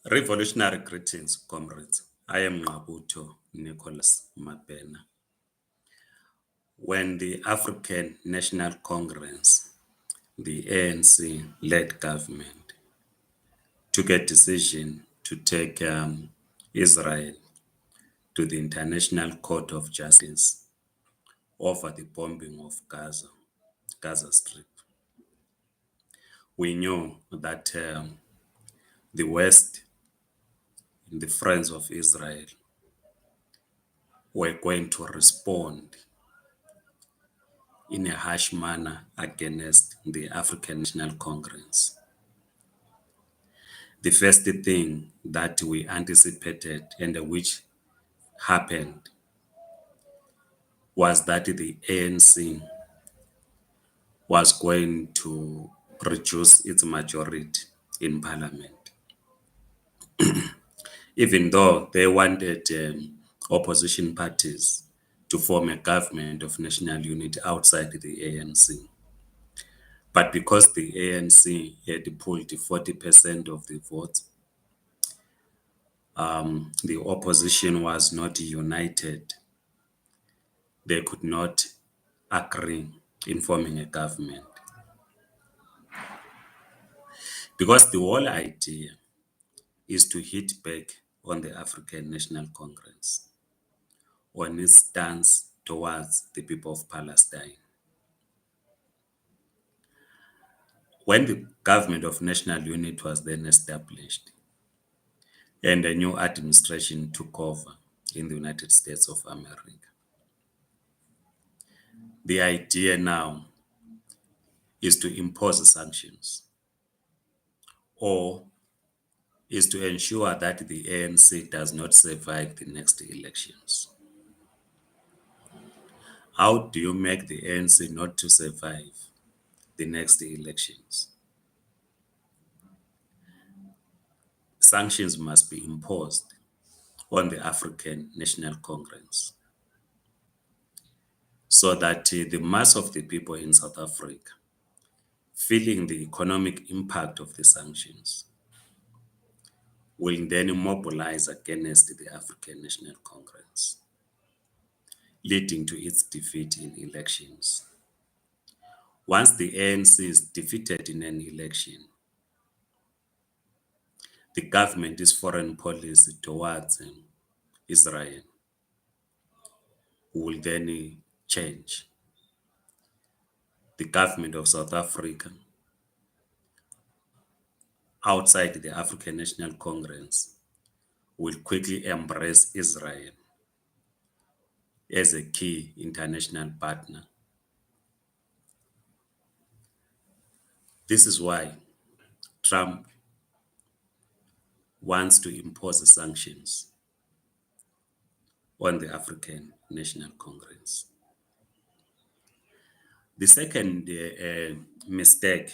Revolutionary greetings, comrades. I am Ngabuto Nicholas Mabena. When the African National Congress, the ANC-led government, took a decision to take Israel to the International Court of Justice over the bombing of Gaza Strip, we knew that the West, the friends of Israel, were going to respond in a harsh manner against the African National Congress. The first thing that we anticipated and which happened was that the ANC was going to reduce its majority in parliament. Even though they wanted opposition parties to form a government of national unity outside the ANC. But because the ANC had pulled 40% of the votes, the opposition was not united. They could not agree in forming a government. Because the whole idea is to hit back on the African National Congress on its stance towards the people of Palestine. When the government of national unity was then established and a new administration took over in the United States of America, the idea now is to impose sanctions or is to ensure that the ANC does not survive the next elections. How do you make the ANC not to survive the next elections? Sanctions must be imposed on the African National Congress so that the mass of the people in South Africa, feeling the economic impact of the sanctions, will then mobilize against the African National Congress, leading to its defeat in elections. Once the ANC is defeated in an election, the government's foreign policy towards Israel will then change. The government of South Africa, outside the African National Congress, will quickly embrace Israel as a key international partner. This is why Trump wants to impose sanctions on the African National Congress. The second mistake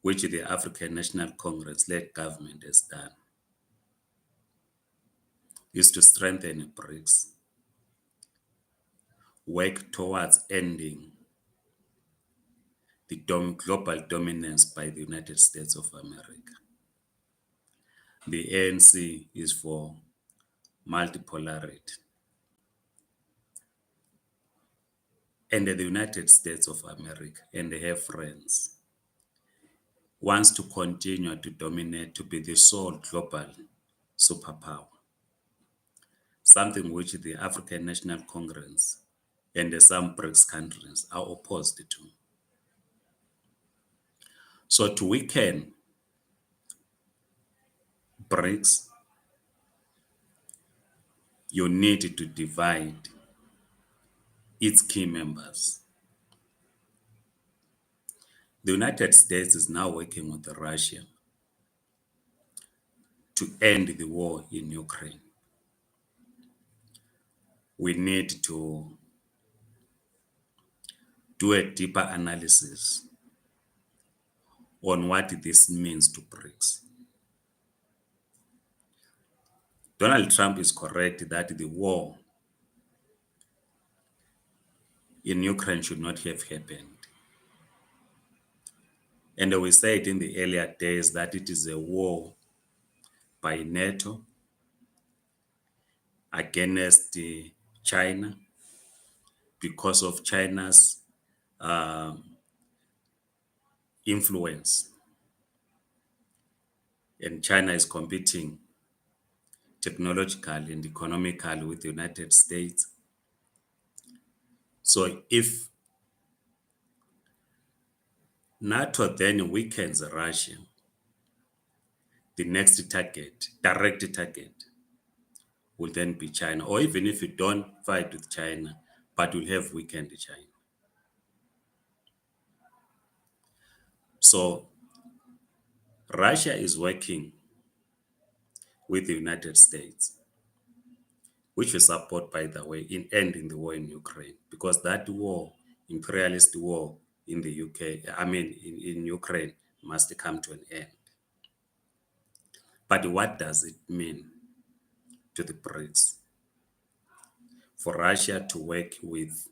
which the African National Congress-led government has done is to strengthen BRICS, work towards ending the global dominance by the United States of America. The ANC is for multipolarity. And the United States of America and their friends wants to continue to dominate, to be the sole global superpower, something which the African National Congress and some BRICS countries are opposed to. So to weaken BRICS, you need to divide its key members. The United States is now working with Russia to end the war in Ukraine. We need to do a deeper analysis on what this means to BRICS. Donald Trump is correct that the war in Ukraine should not have happened. And we said in the earlier days that it is a war by NATO against China because of China's influence. And China is competing technologically and economically with the United States. So if NATO then weakens Russia, the next target, direct target, will then be China. Or even if you don't fight with China, but you'll have weakened China. So Russia is working with the United States, which we support, by the way, in ending the war in Ukraine, because that war, imperialist war in the in Ukraine, must come to an end. But what does it mean to the BRICS for Russia to work with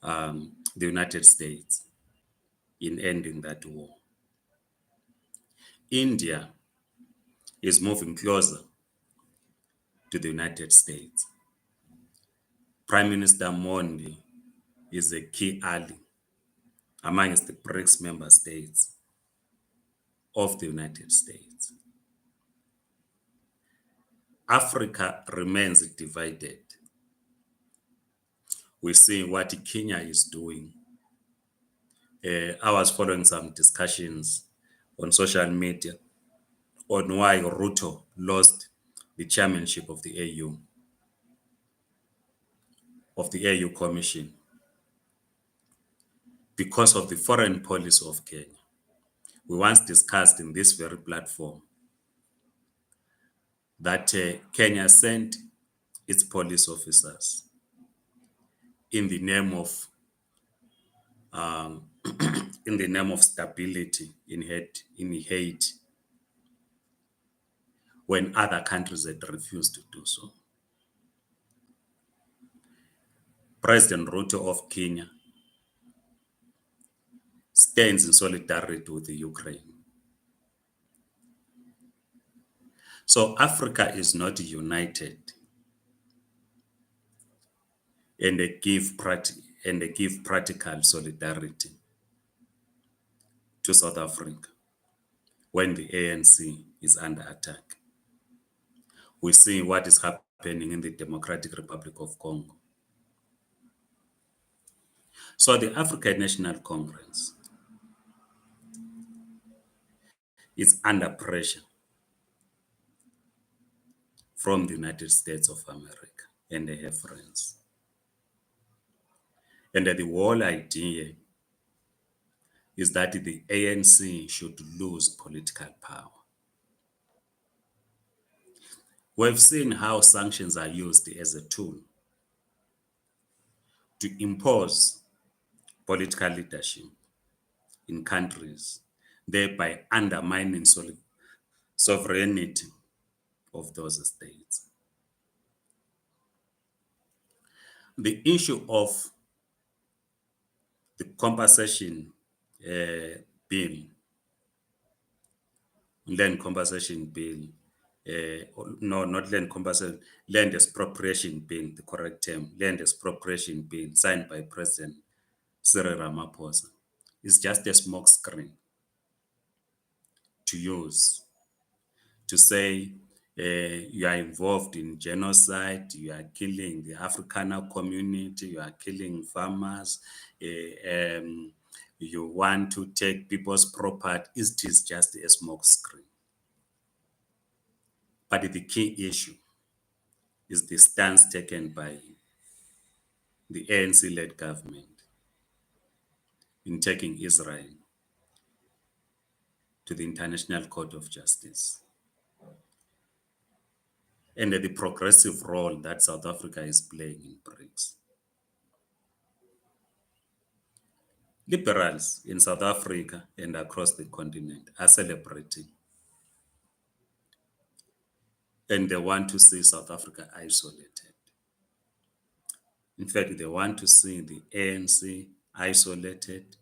the United States in ending that war? India is moving closer to the United States. Prime Minister Modi is a key ally amongst the BRICS member states of the United States. Africa remains divided. We see what Kenya is doing. I was following some discussions on social media on why Ruto lost the chairmanship of the AU Commission, because of the foreign policy of Kenya. We once discussed in this very platform that Kenya sent its police officers in the name of in the name of stability in Haiti, when other countries had refused to do so. President Ruto of Kenya stands in solidarity with the Ukraine. So Africa is not united, and they give practical solidarity to South Africa when the ANC is under attack. We see what is happening in the Democratic Republic of Congo. So the African National Congress is under pressure from the United States of America, and they have friends. And the whole idea is that the ANC should lose political power. We've seen how sanctions are used as a tool to impose political leadership in countries, thereby undermining sovereignty of those states. The issue of the compensation bill, land compensation bill, no, not land compensation, land expropriation bill, the correct term, land expropriation bill signed by President Cyril Ramaphosa, is just a smoke screen to use to say you are involved in genocide, you are killing the Afrikaner community, you are killing farmers, you want to take people's property. It is just a smoke screen. But the key issue is the stance taken by the ANC-led government in taking Israel to the International Court of Justice, and the progressive role that South Africa is playing in BRICS. Liberals in South Africa and across the continent are celebrating, and they want to see South Africa isolated. In fact, they want to see the ANC isolated.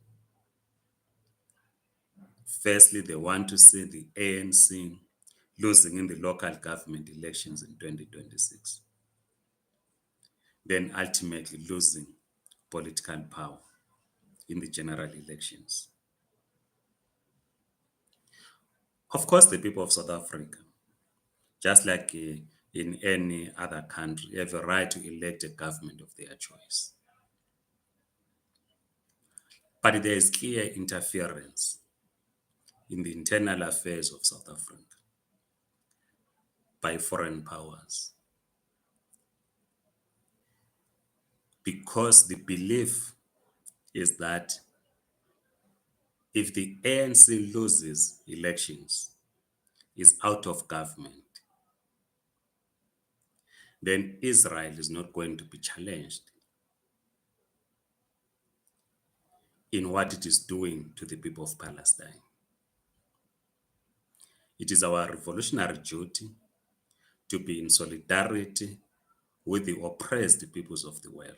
Firstly, they want to see the ANC losing in the local government elections in 2026, then ultimately losing political power in the general elections. Of course, the people of South Africa, just like in any other country, have a right to elect a government of their choice. But there is clear interference in the internal affairs of South Africa by foreign powers, because the belief is that if the ANC loses elections, is out of government, then Israel is not going to be challenged in what it is doing to the people of Palestine. It is our revolutionary duty to be in solidarity with the oppressed peoples of the world.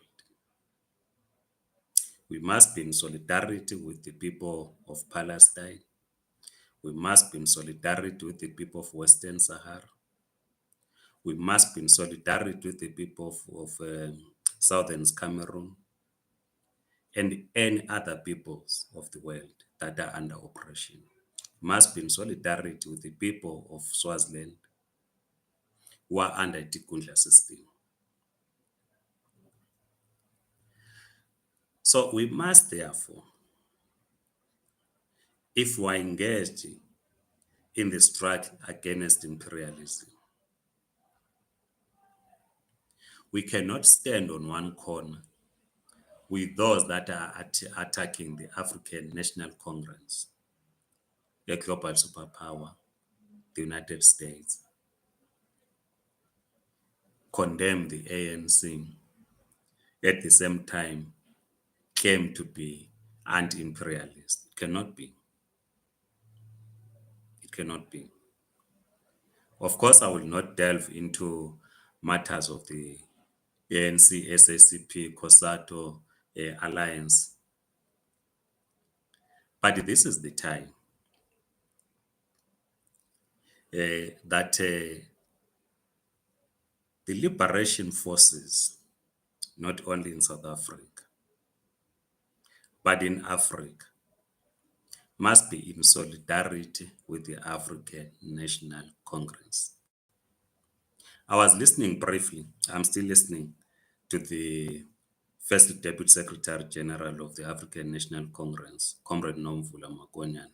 We must be in solidarity with the people of Palestine. We must be in solidarity with the people of Western Sahara. We must be in solidarity with the people of Southern Cameroon and any other peoples of the world that are under oppression. We must be in solidarity with the people of Swaziland who are under a Tikundla system. So we must therefore, if we are engaged in the struggle against imperialism, we cannot stand on one corner with those that are attacking the African National Congress, the global superpower, the United States, condemn the ANC, at the same time claim to be anti-imperialist. It cannot be. It cannot be. Of course, I will not delve into matters of the ANC, SACP, COSATU alliance. But this is the time that the liberation forces, not only in South Africa, but in Africa, must be in solidarity with the African National Congress. I was listening briefly, I'm still listening to the First Deputy Secretary General of the African National Congress, Comrade Nomvula Makonyan,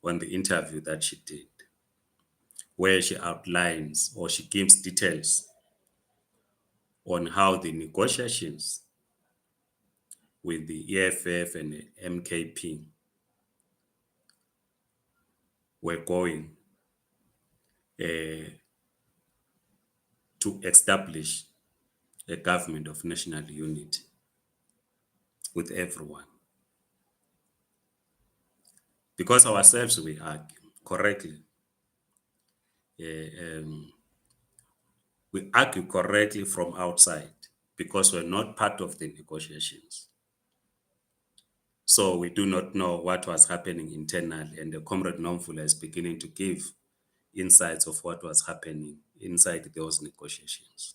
on the interview that she did, where she outlines or she gives details on how the negotiations with the EFF and the MKP were going to establish a government of national unity with everyone. Because ourselves, we argue correctly. We argue correctly from outside because we're not part of the negotiations. So we do not know what was happening internally, and the Comrade Nomvula is beginning to give insights of what was happening inside those negotiations.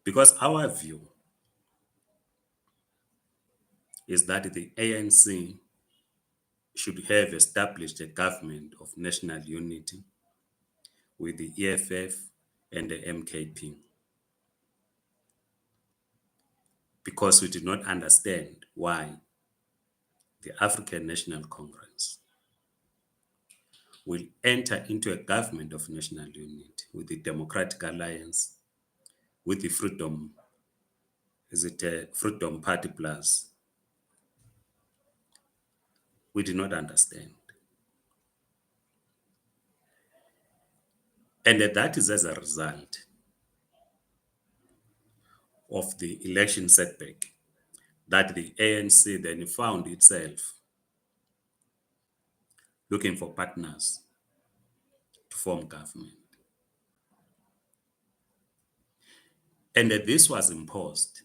Because our view is that the ANC should have established a government of national unity with the EFF and the MKP. Because we did not understand why the African National Congress will enter into a government of national unity with the Democratic Alliance, with the Freedom Party Plus. We did not understand. And that is as a result of the election setback that the ANC then found itself looking for partners to form government. And this was imposed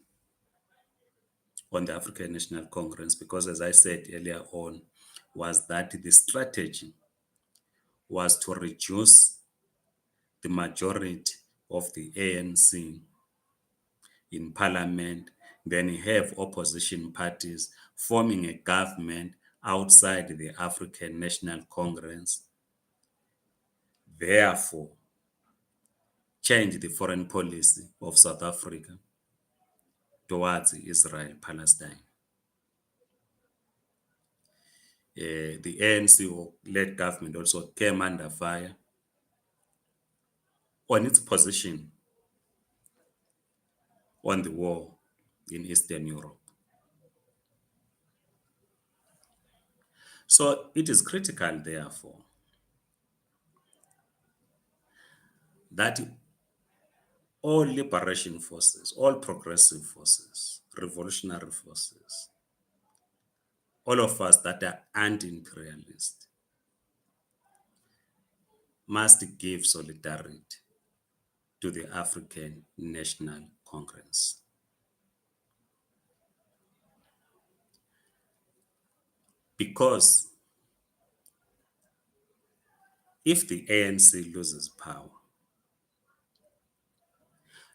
on the African National Congress because, as I said earlier on, was that the strategy was to reduce the majority of the ANC in parliament, then have opposition parties forming a government outside the African National Congress, therefore change the foreign policy of South Africa towards Israel-Palestine. The ANC-led government also came under fire on its position on the war in Eastern Europe. So it is critical, therefore, that all liberation forces, all progressive forces, revolutionary forces, all of us that are anti-imperialist must give solidarity to the African National Congress. Because if the ANC loses power,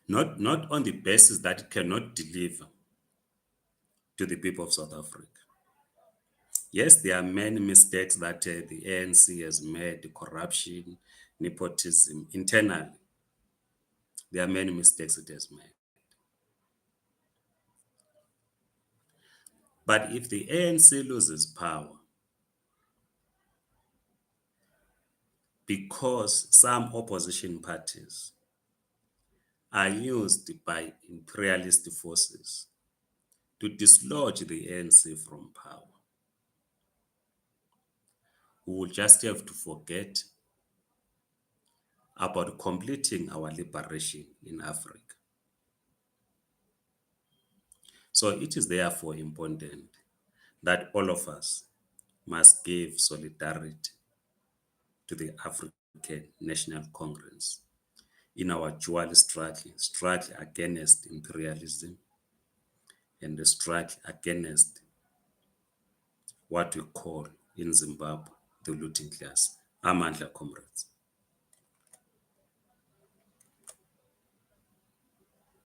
not on the basis that it cannot deliver to the people of South Africa. Yes, there are many mistakes that the ANC has made, corruption, nepotism, internally. There are many mistakes it has made. But if the ANC loses power because some opposition parties are used by imperialist forces to dislodge the ANC from power, we will just have to forget about completing our liberation in Africa. So it is therefore important that all of us must give solidarity to the African National Congress in our dual struggle against imperialism and the struggle against what we call in Zimbabwe the looting class. Amandla, comrades.